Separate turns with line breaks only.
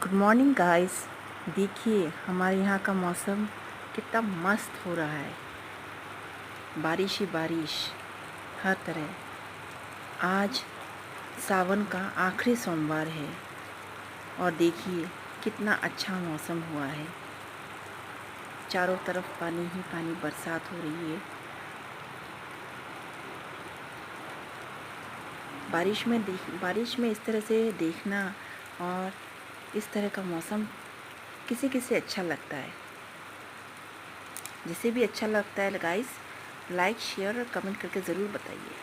Good morning guys. देखिए हमारे यहाँ का मौसम कितना मस्त हो रहा है। बारिश ही बारिश हर तरह। आज सावन का आखिरी सोमवार है और देखिए कितना अच्छा मौसम हुआ है। चारों तरफ पानी ही पानी, बरसात हो रही है। बारिश में इस तरह से देखना और इस तरह का मौसम किसे किसे अच्छा लगता है। जिसे भी अच्छा लगता है गाइस, लाइक शेयर और कमेंट करके ज़रूर बताइए।